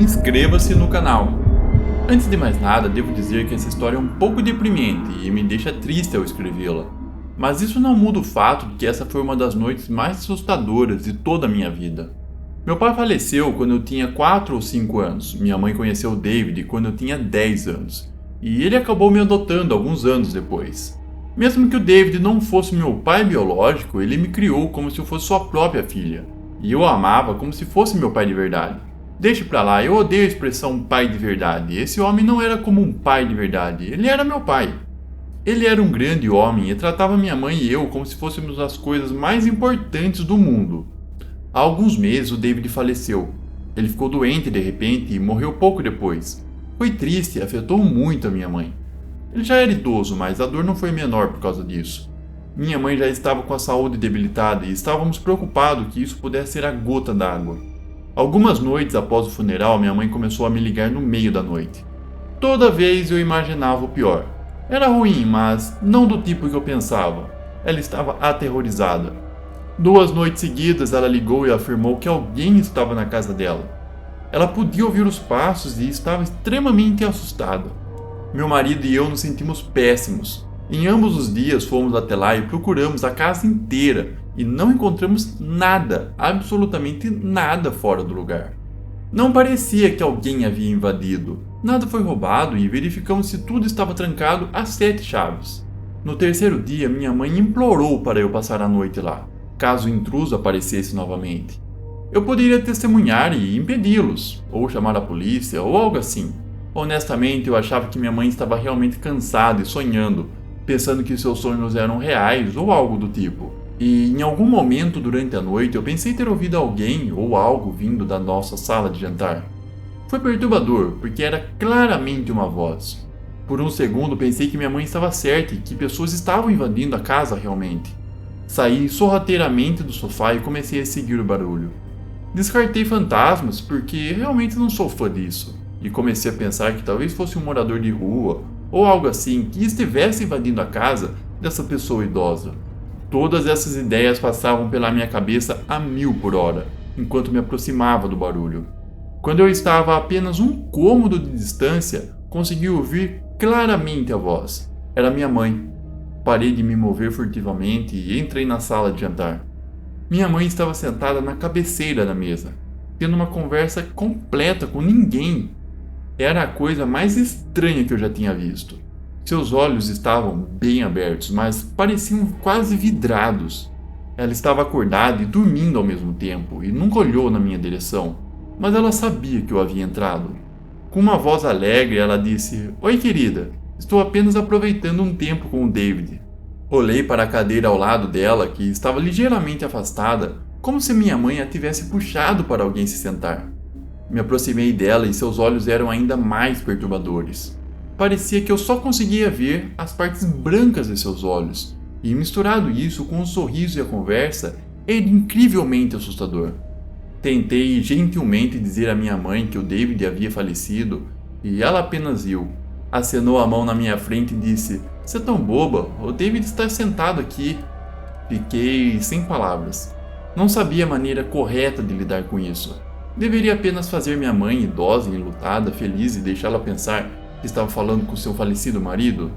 inscreva-se no canal. Antes de mais nada, devo dizer que essa história é um pouco deprimente e me deixa triste ao escrevê-la. Mas isso não muda o fato de que essa foi uma das noites mais assustadoras de toda a minha vida. Meu pai faleceu quando eu tinha 4 ou 5 anos. Minha mãe conheceu o David quando eu tinha 10 anos. E ele acabou me adotando alguns anos depois. Mesmo que o David não fosse meu pai biológico, ele me criou como se eu fosse sua própria filha. E eu o amava como se fosse meu pai de verdade. Deixe pra lá, eu odeio a expressão pai de verdade. Esse homem não era como um pai de verdade, ele era meu pai. Ele era um grande homem e tratava minha mãe e eu como se fôssemos as coisas mais importantes do mundo. Há alguns meses o David faleceu. Ele ficou doente de repente e morreu pouco depois. Foi triste e afetou muito a minha mãe. Ele já era idoso, mas a dor não foi menor por causa disso. Minha mãe já estava com a saúde debilitada e estávamos preocupados que isso pudesse ser a gota d'água. Algumas noites após o funeral, minha mãe começou a me ligar no meio da noite. Toda vez eu imaginava o pior. Era ruim, mas não do tipo que eu pensava. Ela estava aterrorizada. 2 noites seguidas ela ligou e afirmou que alguém estava na casa dela. Ela podia ouvir os passos e estava extremamente assustada. Meu marido e eu nos sentimos péssimos. Em ambos os dias fomos até lá e procuramos a casa inteira e não encontramos nada, absolutamente nada fora do lugar. Não parecia que alguém havia invadido. Nada foi roubado e verificamos se tudo estava trancado a 7 chaves. No terceiro dia, minha mãe implorou para eu passar a noite lá, caso o intruso aparecesse novamente. Eu poderia testemunhar e impedi-los, ou chamar a polícia, ou algo assim. Honestamente, eu achava que minha mãe estava realmente cansada e sonhando, pensando que seus sonhos eram reais ou algo do tipo. E em algum momento durante a noite eu pensei ter ouvido alguém ou algo vindo da nossa sala de jantar. Foi perturbador, porque era claramente uma voz. Por um segundo pensei que minha mãe estava certa e que pessoas estavam invadindo a casa realmente. Saí sorrateiramente do sofá e comecei a seguir o barulho. Descartei fantasmas porque realmente não sou fã disso, e comecei a pensar que talvez fosse um morador de rua ou algo assim que estivesse invadindo a casa dessa pessoa idosa. Todas essas ideias passavam pela minha cabeça a 1000 por hora, enquanto me aproximava do barulho. Quando eu estava a apenas um cômodo de distância, consegui ouvir claramente a voz. Era minha mãe. Parei de me mover furtivamente e entrei na sala de jantar. Minha mãe estava sentada na cabeceira da mesa, tendo uma conversa completa com ninguém. Era a coisa mais estranha que eu já tinha visto. Seus olhos estavam bem abertos, mas pareciam quase vidrados. Ela estava acordada e dormindo ao mesmo tempo, e nunca olhou na minha direção, mas ela sabia que eu havia entrado. Com uma voz alegre, ela disse: "Oi, querida, estou apenas aproveitando um tempo com o David." Olhei para a cadeira ao lado dela, que estava ligeiramente afastada, como se minha mãe a tivesse puxado para alguém se sentar. Me aproximei dela e seus olhos eram ainda mais perturbadores. Parecia que eu só conseguia ver as partes brancas de seus olhos, e misturado isso com o sorriso e a conversa, era incrivelmente assustador. Tentei gentilmente dizer à minha mãe que o David havia falecido, e ela apenas riu. Acenou a mão na minha frente e disse: "Você é tão boba, o David está sentado aqui." Fiquei sem palavras. Não sabia a maneira correta de lidar com isso. Deveria apenas fazer minha mãe, idosa e enlutada, feliz e deixá-la pensar que estava falando com seu falecido marido?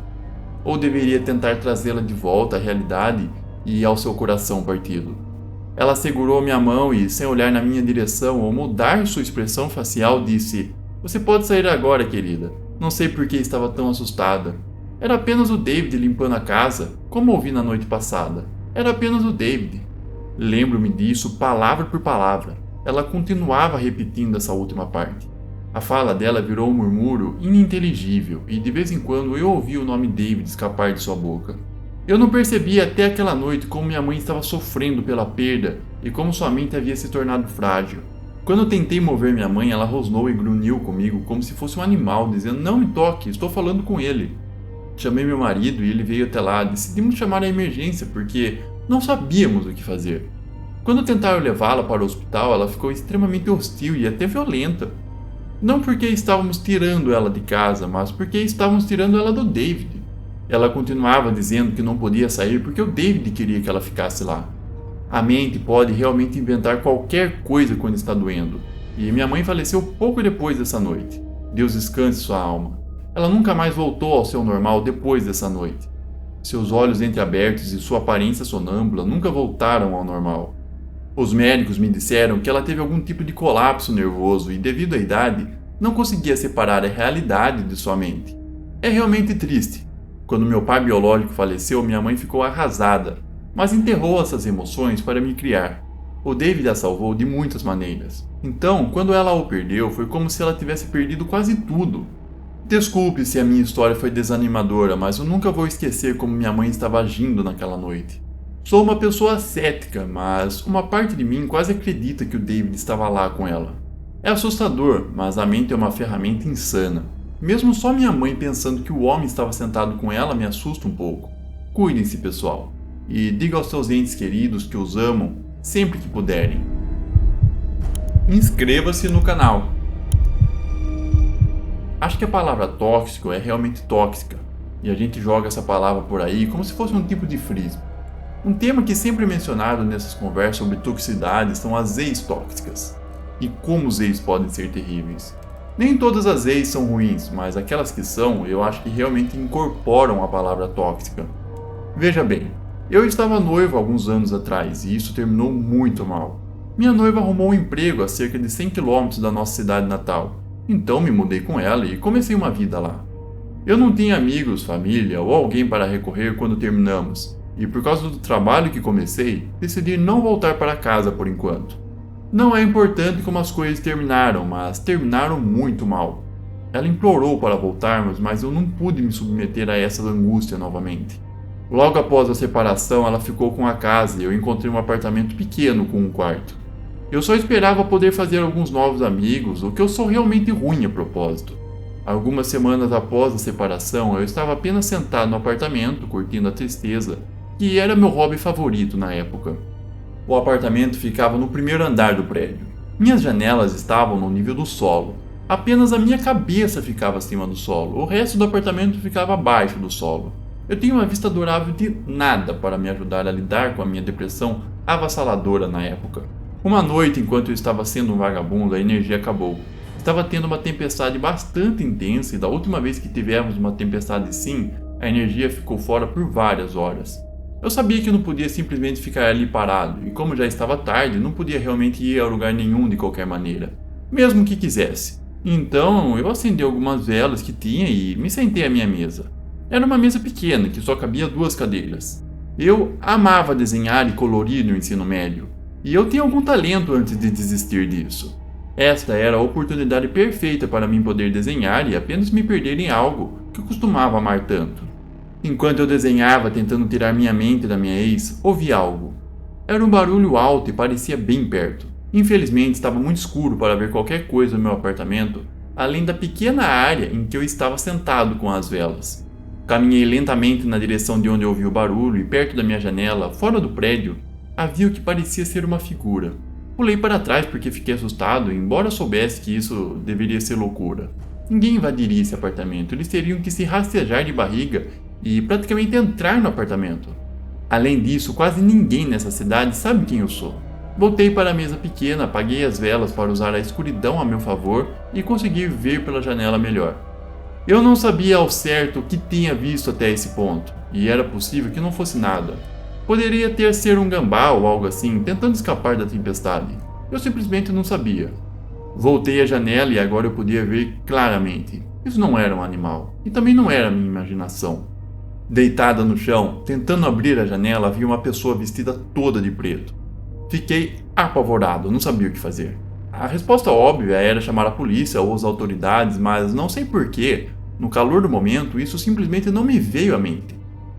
Ou deveria tentar trazê-la de volta à realidade e ao seu coração partido? Ela segurou minha mão e, sem olhar na minha direção ou mudar sua expressão facial, disse: "Você pode sair agora, querida. Não sei por que estava tão assustada. Era apenas o David limpando a casa, como ouvi na noite passada. Era apenas o David." Lembro-me disso palavra por palavra. Ela continuava repetindo essa última parte. A fala dela virou um murmúrio ininteligível e de vez em quando eu ouvia o nome David escapar de sua boca. Eu não percebia até aquela noite como minha mãe estava sofrendo pela perda e como sua mente havia se tornado frágil. Quando eu tentei mover minha mãe, ela rosnou e grunhiu comigo como se fosse um animal, dizendo: "Não me toque, estou falando com ele." Chamei meu marido e ele veio até lá. Decidimos chamar a emergência porque não sabíamos o que fazer. Quando tentaram levá-la para o hospital, ela ficou extremamente hostil e até violenta. Não porque estávamos tirando ela de casa, mas porque estávamos tirando ela do David. Ela continuava dizendo que não podia sair porque o David queria que ela ficasse lá. A mente pode realmente inventar qualquer coisa quando está doendo, e minha mãe faleceu pouco depois dessa noite. Deus descanse sua alma. Ela nunca mais voltou ao seu normal depois dessa noite. Seus olhos entreabertos e sua aparência sonâmbula nunca voltaram ao normal. Os médicos me disseram que ela teve algum tipo de colapso nervoso e, devido à idade, não conseguia separar a realidade de sua mente. É realmente triste. Quando meu pai biológico faleceu, minha mãe ficou arrasada, mas enterrou essas emoções para me criar. O David a salvou de muitas maneiras. Então, quando ela o perdeu, foi como se ela tivesse perdido quase tudo. Desculpe se a minha história foi desanimadora, mas eu nunca vou esquecer como minha mãe estava agindo naquela noite. Sou uma pessoa cética, mas uma parte de mim quase acredita que o David estava lá com ela. É assustador, mas a mente é uma ferramenta insana. Mesmo só minha mãe pensando que o homem estava sentado com ela me assusta um pouco. Cuidem-se, pessoal. E diga aos seus entes queridos que os amam sempre que puderem. Inscreva-se no canal. Acho que a palavra tóxico é realmente tóxica, e a gente joga essa palavra por aí como se fosse um tipo de frisbee. Um tema que sempre é mencionado nessas conversas sobre toxicidade são as ex tóxicas. E como os ex podem ser terríveis. Nem todas as ex são ruins, mas aquelas que são, eu acho que realmente incorporam a palavra tóxica. Veja bem, eu estava noivo há alguns anos atrás e isso terminou muito mal. Minha noiva arrumou um emprego a cerca de 100 km da nossa cidade natal. Então me mudei com ela e comecei uma vida lá. Eu não tinha amigos, família ou alguém para recorrer quando terminamos, e por causa do trabalho que comecei, decidi não voltar para casa por enquanto. Não é importante como as coisas terminaram, mas terminaram muito mal. Ela implorou para voltarmos, mas eu não pude me submeter a essa angústia novamente. Logo após a separação, ela ficou com a casa e eu encontrei um apartamento pequeno com um quarto. Eu só esperava poder fazer alguns novos amigos, o que eu sou realmente ruim a propósito. Algumas semanas após a separação, eu estava apenas sentado no apartamento, curtindo a tristeza, que era meu hobby favorito na época. O apartamento ficava no primeiro andar do prédio. Minhas janelas estavam no nível do solo. Apenas a minha cabeça ficava acima do solo, o resto do apartamento ficava abaixo do solo. Eu tinha uma vista adorável de nada para me ajudar a lidar com a minha depressão avassaladora na época. Uma noite, enquanto eu estava sendo um vagabundo, a energia acabou. Estava tendo uma tempestade bastante intensa e da última vez que tivemos uma tempestade assim, a energia ficou fora por várias horas. Eu sabia que não podia simplesmente ficar ali parado e como já estava tarde, não podia realmente ir a lugar nenhum de qualquer maneira, mesmo que quisesse. Então, eu acendi algumas velas que tinha e me sentei à minha mesa. Era uma mesa pequena que só cabia 2 cadeiras. Eu amava desenhar e colorir no ensino médio. E eu tinha algum talento antes de desistir disso. Esta era a oportunidade perfeita para mim poder desenhar e apenas me perder em algo que eu costumava amar tanto. Enquanto eu desenhava tentando tirar minha mente da minha ex, ouvi algo. Era um barulho alto e parecia bem perto. Infelizmente estava muito escuro para ver qualquer coisa no meu apartamento, além da pequena área em que eu estava sentado com as velas. Caminhei lentamente na direção de onde eu ouvi o barulho e perto da minha janela, fora do prédio, havia o que parecia ser uma figura. Pulei para trás porque fiquei assustado, embora soubesse que isso deveria ser loucura. Ninguém invadiria esse apartamento, eles teriam que se rastejar de barriga e praticamente entrar no apartamento. Além disso, quase ninguém nessa cidade sabe quem eu sou. Voltei para a mesa pequena, apaguei as velas para usar a escuridão a meu favor e conseguir ver pela janela melhor. Eu não sabia ao certo o que tinha visto até esse ponto, e era possível que não fosse nada. Poderia ter sido um gambá ou algo assim, tentando escapar da tempestade. Eu simplesmente não sabia. Voltei à janela e agora eu podia ver claramente. Isso não era um animal, e também não era minha imaginação. Deitada no chão, tentando abrir a janela, havia uma pessoa vestida toda de preto. Fiquei apavorado, não sabia o que fazer. A resposta óbvia era chamar a polícia ou as autoridades, mas não sei porquê, no calor do momento, isso simplesmente não me veio à mente.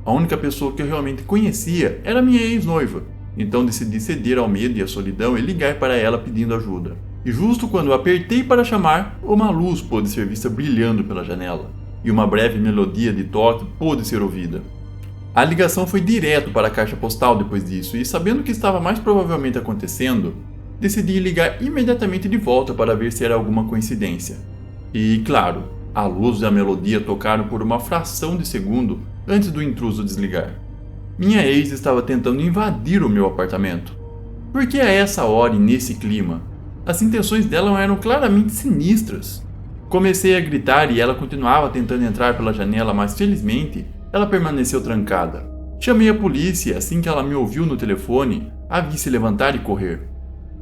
A única pessoa que eu realmente conhecia era minha ex-noiva, então decidi ceder ao medo e à solidão e ligar para ela pedindo ajuda. E justo quando eu apertei para chamar, uma luz pôde ser vista brilhando pela janela, e uma breve melodia de toque pôde ser ouvida. A ligação foi direto para a caixa postal depois disso, e sabendo o que estava mais provavelmente acontecendo, decidi ligar imediatamente de volta para ver se era alguma coincidência. E, claro, a luz e a melodia tocaram por uma fração de segundo antes do intruso desligar. Minha ex estava tentando invadir o meu apartamento. Por que a essa hora e nesse clima? As intenções dela eram claramente sinistras. Comecei a gritar e ela continuava tentando entrar pela janela, mas felizmente ela permaneceu trancada. Chamei a polícia e assim que ela me ouviu no telefone, a vi se levantar e correr.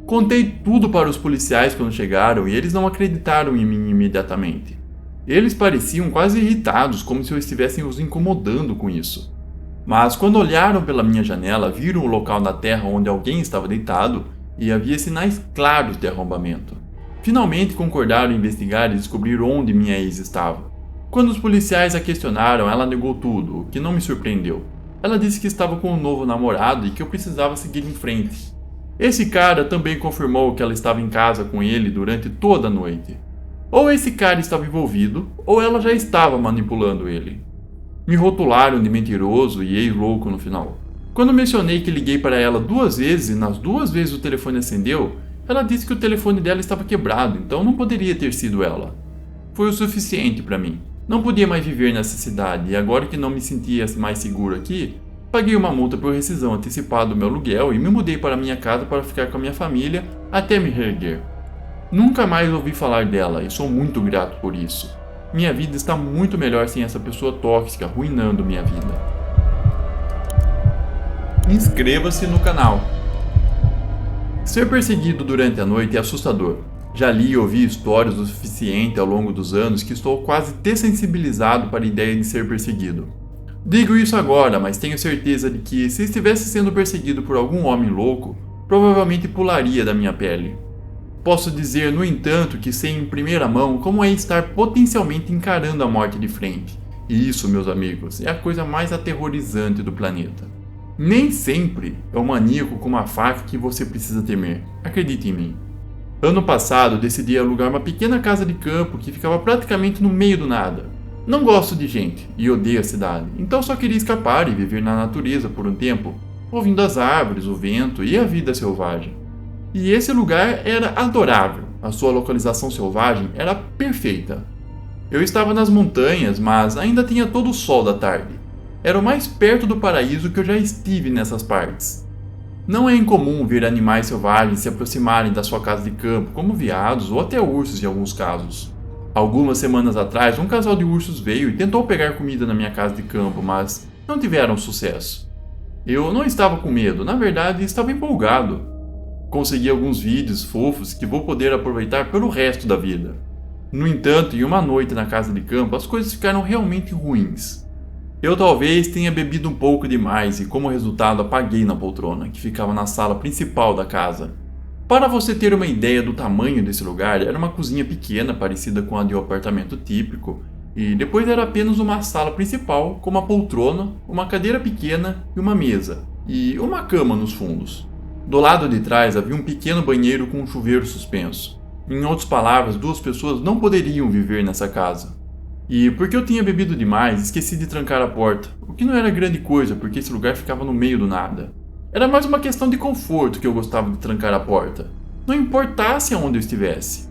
Contei tudo para os policiais quando chegaram e eles não acreditaram em mim imediatamente. Eles pareciam quase irritados, como se eu estivesse os incomodando com isso. Mas quando olharam pela minha janela, viram o local da terra onde alguém estava deitado e havia sinais claros de arrombamento. Finalmente concordaram em investigar e descobrir onde minha ex estava. Quando os policiais a questionaram, ela negou tudo, o que não me surpreendeu. Ela disse que estava com um novo namorado e que eu precisava seguir em frente. Esse cara também confirmou que ela estava em casa com ele durante toda a noite. Ou esse cara estava envolvido, ou ela já estava manipulando ele. Me rotularam de mentiroso e ex-louco no final. Quando mencionei que liguei para ela 2 vezes e nas 2 vezes o telefone acendeu, ela disse que o telefone dela estava quebrado, então não poderia ter sido ela. Foi o suficiente para mim. Não podia mais viver nessa cidade e agora que não me sentia mais seguro aqui, paguei uma multa por rescisão antecipada do meu aluguel e me mudei para minha casa para ficar com a minha família até me reerguer. Nunca mais ouvi falar dela e sou muito grato por isso. Minha vida está muito melhor sem essa pessoa tóxica arruinando minha vida. Inscreva-se no canal. Ser perseguido durante a noite é assustador. Já li e ouvi histórias o suficiente ao longo dos anos que estou quase dessensibilizado para a ideia de ser perseguido. Digo isso agora, mas tenho certeza de que, se estivesse sendo perseguido por algum homem louco, provavelmente pularia da minha pele. Posso dizer, no entanto, que sei em primeira mão como é estar potencialmente encarando a morte de frente. E isso, meus amigos, é a coisa mais aterrorizante do planeta. Nem sempre é o maníaco com uma faca que você precisa temer, acredite em mim. Ano passado, decidi alugar uma pequena casa de campo que ficava praticamente no meio do nada. Não gosto de gente e odeio a cidade, então só queria escapar e viver na natureza por um tempo, ouvindo as árvores, o vento e a vida selvagem. E esse lugar era adorável, a sua localização selvagem era perfeita. Eu estava nas montanhas, mas ainda tinha todo o sol da tarde. Era o mais perto do paraíso que eu já estive nessas partes. Não é incomum ver animais selvagens se aproximarem da sua casa de campo, como veados ou até ursos em alguns casos. Algumas semanas atrás, um casal de ursos veio e tentou pegar comida na minha casa de campo, mas não tiveram sucesso. Eu não estava com medo, na verdade estava empolgado. Consegui alguns vídeos fofos que vou poder aproveitar pelo resto da vida. No entanto, em uma noite na casa de campo, as coisas ficaram realmente ruins. Eu talvez tenha bebido um pouco demais e, como resultado, apaguei na poltrona, que ficava na sala principal da casa. Para você ter uma ideia do tamanho desse lugar, era uma cozinha pequena, parecida com a de um apartamento típico, e depois era apenas uma sala principal, com uma poltrona, uma cadeira pequena e uma mesa, e uma cama nos fundos. Do lado de trás havia um pequeno banheiro com um chuveiro suspenso. Em outras palavras, 2 pessoas não poderiam viver nessa casa. E porque eu tinha bebido demais, esqueci de trancar a porta, o que não era grande coisa porque esse lugar ficava no meio do nada. Era mais uma questão de conforto que eu gostava de trancar a porta, não importasse aonde eu estivesse.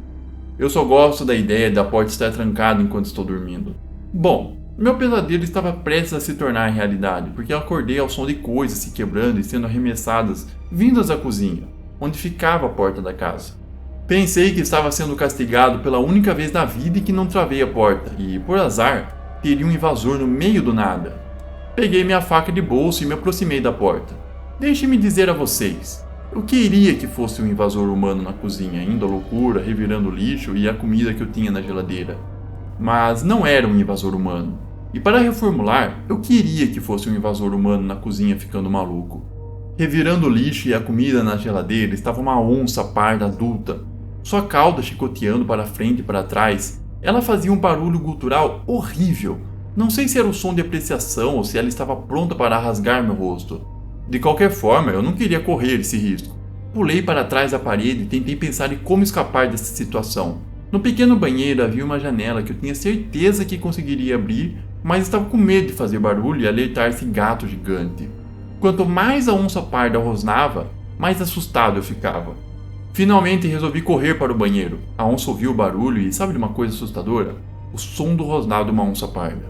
Eu só gosto da ideia da porta estar trancada enquanto estou dormindo. Bom, meu pesadelo estava prestes a se tornar realidade, porque eu acordei ao som de coisas se quebrando e sendo arremessadas vindas da cozinha, onde ficava a porta da casa. Pensei que estava sendo castigado pela única vez na vida e que não travei a porta, e, por azar, teria um invasor no meio do nada. Peguei minha faca de bolso e me aproximei da porta. Deixe-me dizer a vocês, eu queria que fosse um invasor humano na cozinha, indo à loucura, revirando o lixo e a comida que eu tinha na geladeira. Mas não era um invasor humano. E para reformular, eu queria que fosse um invasor humano na cozinha ficando maluco. Revirando o lixo e a comida na geladeira estava uma onça parda adulta, sua cauda chicoteando para frente e para trás. Ela fazia um barulho gutural horrível. Não sei se era o som de apreciação ou se ela estava pronta para rasgar meu rosto. De qualquer forma, eu não queria correr esse risco. Pulei para trás da parede e tentei pensar em como escapar dessa situação. No pequeno banheiro havia uma janela que eu tinha certeza que conseguiria abrir, mas estava com medo de fazer barulho e alertar esse gato gigante. Quanto mais a onça parda rosnava, mais assustado eu ficava. Finalmente resolvi correr para o banheiro. A onça ouviu o barulho e sabe de uma coisa assustadora? O som do rosnar de uma onça parda.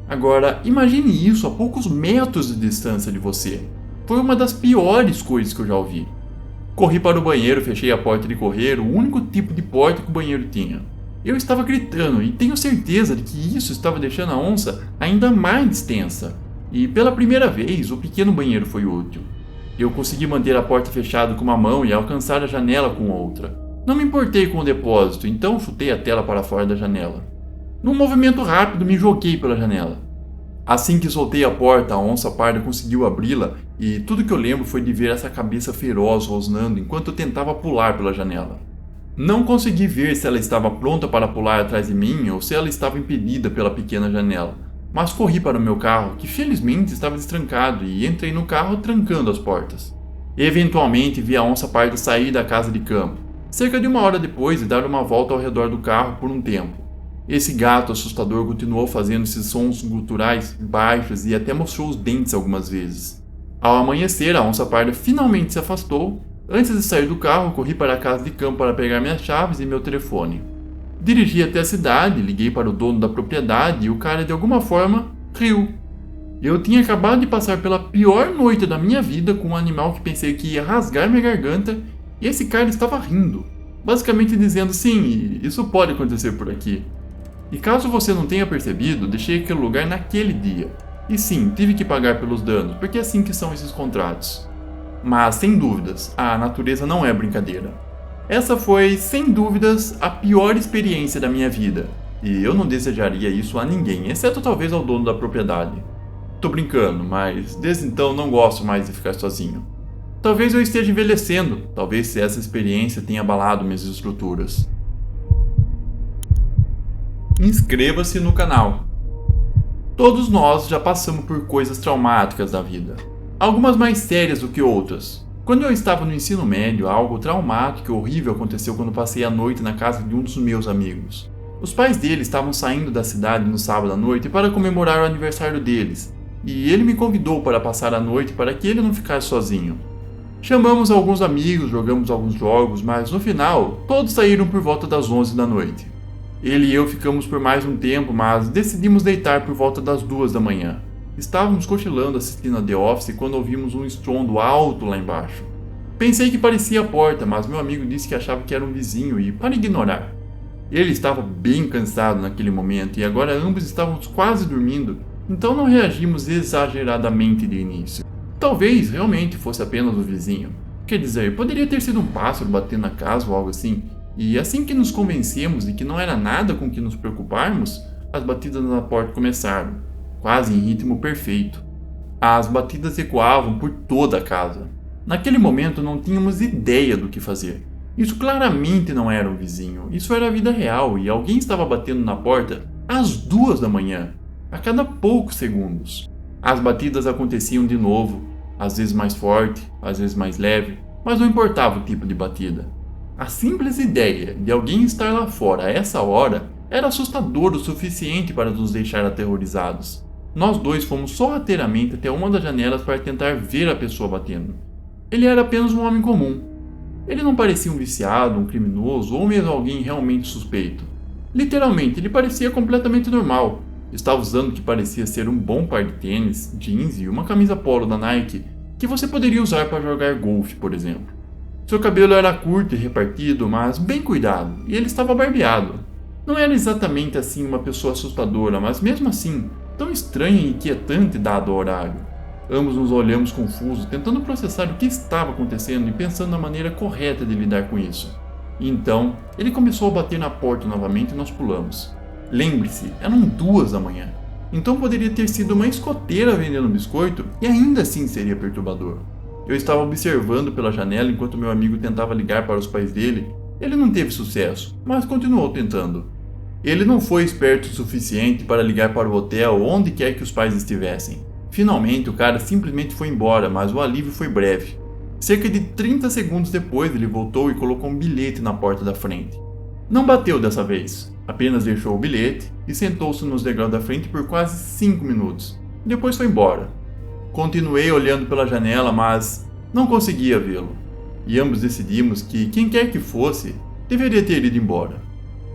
Agora, imagine isso a poucos metros de distância de você. Foi uma das piores coisas que eu já ouvi. Corri para o banheiro, fechei a porta de correr, o único tipo de porta que o banheiro tinha. Eu estava gritando e tenho certeza de que isso estava deixando a onça ainda mais tensa. E pela primeira vez, o pequeno banheiro foi útil. Eu consegui manter a porta fechada com uma mão e alcançar a janela com outra. Não me importei com o depósito, então chutei a tela para fora da janela. Num movimento rápido, me joguei pela janela. Assim que soltei a porta, a onça parda conseguiu abri-la e tudo que eu lembro foi de ver essa cabeça feroz rosnando enquanto eu tentava pular pela janela. Não consegui ver se ela estava pronta para pular atrás de mim ou se ela estava impedida pela pequena janela, mas corri para o meu carro, que felizmente estava destrancado, e entrei no carro trancando as portas. Eventualmente vi a onça parda sair da casa de campo, cerca de 1 hora depois, e dar uma volta ao redor do carro por um tempo. Esse gato assustador continuou fazendo esses sons guturais baixos e até mostrou os dentes algumas vezes. Ao amanhecer, a onça parda finalmente se afastou. Antes de sair do carro, corri para a casa de campo para pegar minhas chaves e meu telefone. Dirigi até a cidade, liguei para o dono da propriedade e o cara de alguma forma riu. Eu tinha acabado de passar pela pior noite da minha vida com um animal que pensei que ia rasgar minha garganta e esse cara estava rindo, basicamente dizendo: sim, isso pode acontecer por aqui. E caso você não tenha percebido, deixei aquele lugar naquele dia. E sim, tive que pagar pelos danos, porque é assim que são esses contratos. Mas, sem dúvidas, a natureza não é brincadeira. Essa foi, sem dúvidas, a pior experiência da minha vida. E eu não desejaria isso a ninguém, exceto talvez ao dono da propriedade. Tô brincando, mas desde então não gosto mais de ficar sozinho. Talvez eu esteja envelhecendo, talvez essa experiência tenha abalado minhas estruturas. Inscreva-se no canal. Todos nós já passamos por coisas traumáticas da vida. Algumas mais sérias do que outras. Quando eu estava no ensino médio, algo traumático e horrível aconteceu quando passei a noite na casa de um dos meus amigos. Os pais dele estavam saindo da cidade no sábado à noite para comemorar o aniversário deles, e ele me convidou para passar a noite para que ele não ficasse sozinho. Chamamos alguns amigos, jogamos alguns jogos, mas no final, todos saíram por volta das 11 da noite. Ele e eu ficamos por mais um tempo, mas decidimos deitar por volta das 2 da manhã. Estávamos cochilando assistindo a The Office quando ouvimos um estrondo alto lá embaixo. Pensei que parecia a porta, mas meu amigo disse que achava que era um vizinho e para ignorar. Ele estava bem cansado naquele momento e agora ambos estávamos quase dormindo, então não reagimos exageradamente de início. Talvez realmente fosse apenas o vizinho. Quer dizer, poderia ter sido um pássaro batendo na casa ou algo assim. E assim que nos convencemos de que não era nada com que nos preocuparmos, as batidas na porta começaram, quase em ritmo perfeito. As batidas ecoavam por toda a casa. Naquele momento não tínhamos ideia do que fazer. Isso claramente não era um vizinho, isso era a vida real e alguém estava batendo na porta às 2 da manhã, a cada poucos segundos. As batidas aconteciam de novo, às vezes mais forte, às vezes mais leve, mas não importava o tipo de batida. A simples ideia de alguém estar lá fora a essa hora era assustador o suficiente para nos deixar aterrorizados. Nós dois fomos sorrateiramente até uma das janelas para tentar ver a pessoa batendo. Ele era apenas um homem comum. Ele não parecia um viciado, um criminoso ou mesmo alguém realmente suspeito. Literalmente, ele parecia completamente normal. Estava usando o que parecia ser um bom par de tênis, jeans e uma camisa polo da Nike que você poderia usar para jogar golfe, por exemplo. Seu cabelo era curto e repartido, mas bem cuidado, e ele estava barbeado. Não era exatamente assim uma pessoa assustadora, mas mesmo assim, tão estranha e inquietante dado o horário. Ambos nos olhamos confusos, tentando processar o que estava acontecendo e pensando na maneira correta de lidar com isso. E então, ele começou a bater na porta novamente e nós pulamos. Lembre-se, eram 2 da manhã. Então poderia ter sido uma escoteira vendendo biscoito e ainda assim seria perturbador. Eu estava observando pela janela enquanto meu amigo tentava ligar para os pais dele. Ele não teve sucesso, mas continuou tentando. Ele não foi esperto o suficiente para ligar para o hotel onde quer que os pais estivessem. Finalmente o cara simplesmente foi embora, mas o alívio foi breve. Cerca de 30 segundos depois ele voltou e colocou um bilhete na porta da frente. Não bateu dessa vez, apenas deixou o bilhete e sentou-se nos degraus da frente por quase 5 minutos. Depois foi embora. Continuei olhando pela janela, mas não conseguia vê-lo. E ambos decidimos que quem quer que fosse, deveria ter ido embora.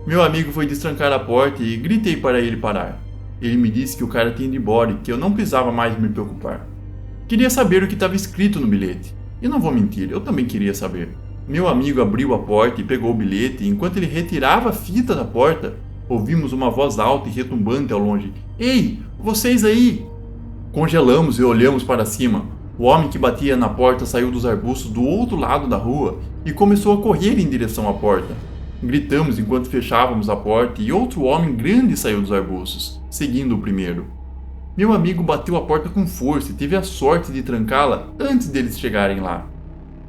Meu amigo foi destrancar a porta e gritei para ele parar. Ele me disse que o cara tinha ido embora e que eu não precisava mais me preocupar. Queria saber o que estava escrito no bilhete. E não vou mentir, eu também queria saber. Meu amigo abriu a porta e pegou o bilhete, e enquanto ele retirava a fita da porta, ouvimos uma voz alta e retumbante ao longe. Ei, vocês aí! Congelamos e olhamos para cima. O homem que batia na porta saiu dos arbustos do outro lado da rua e começou a correr em direção à porta. Gritamos enquanto fechávamos a porta e outro homem grande saiu dos arbustos, seguindo o primeiro. Meu amigo bateu a porta com força e teve a sorte de trancá-la antes deles chegarem lá.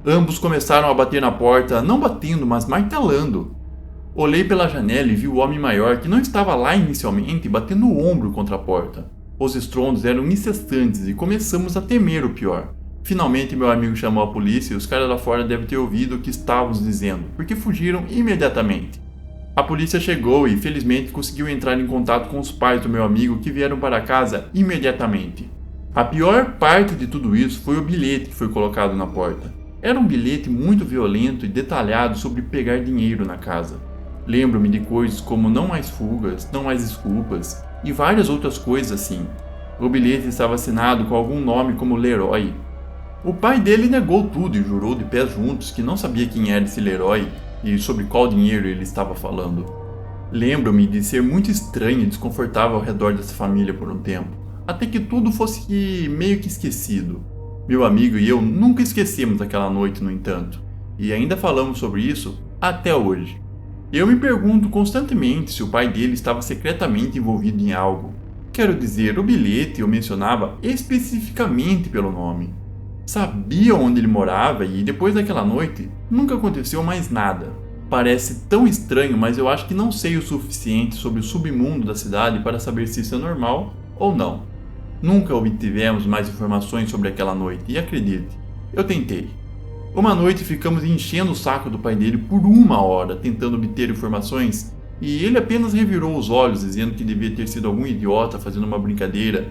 Ambos começaram a bater na porta, não batendo, mas martelando. Olhei pela janela e vi o homem maior, que não estava lá inicialmente, batendo o ombro contra a porta. Os estrondos eram incessantes e começamos a temer o pior. Finalmente meu amigo chamou a polícia e os caras lá fora devem ter ouvido o que estávamos dizendo, porque fugiram imediatamente. A polícia chegou e felizmente conseguiu entrar em contato com os pais do meu amigo, que vieram para casa imediatamente. A pior parte de tudo isso foi o bilhete que foi colocado na porta. Era um bilhete muito violento e detalhado sobre pegar dinheiro na casa. Lembro-me de coisas como não mais fugas, não mais desculpas e várias outras coisas assim. O bilhete estava assinado com algum nome como Leroy. O pai dele negou tudo e jurou de pés juntos que não sabia quem era esse Leroy e sobre qual dinheiro ele estava falando. Lembro-me de ser muito estranho e desconfortável ao redor dessa família por um tempo, até que tudo fosse meio que esquecido. Meu amigo e eu nunca esquecemos aquela noite, no entanto, e ainda falamos sobre isso até hoje. Eu me pergunto constantemente se o pai dele estava secretamente envolvido em algo. Quero dizer, o bilhete o mencionava especificamente pelo nome. Sabia onde ele morava e depois daquela noite nunca aconteceu mais nada. Parece tão estranho, mas eu acho que não sei o suficiente sobre o submundo da cidade para saber se isso é normal ou não. Nunca obtivemos mais informações sobre aquela noite e acredite, eu tentei. Uma noite ficamos enchendo o saco do pai dele por 1 hora tentando obter informações e ele apenas revirou os olhos dizendo que devia ter sido algum idiota fazendo uma brincadeira.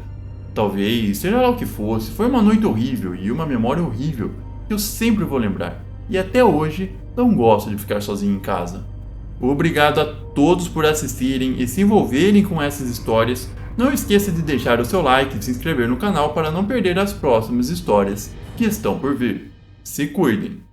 Talvez, seja lá o que fosse, foi uma noite horrível e uma memória horrível que eu sempre vou lembrar e até hoje não gosto de ficar sozinho em casa. Obrigado a todos por assistirem e se envolverem com essas histórias. Não esqueça de deixar o seu like e se inscrever no canal para não perder as próximas histórias que estão por vir. Se cuidem!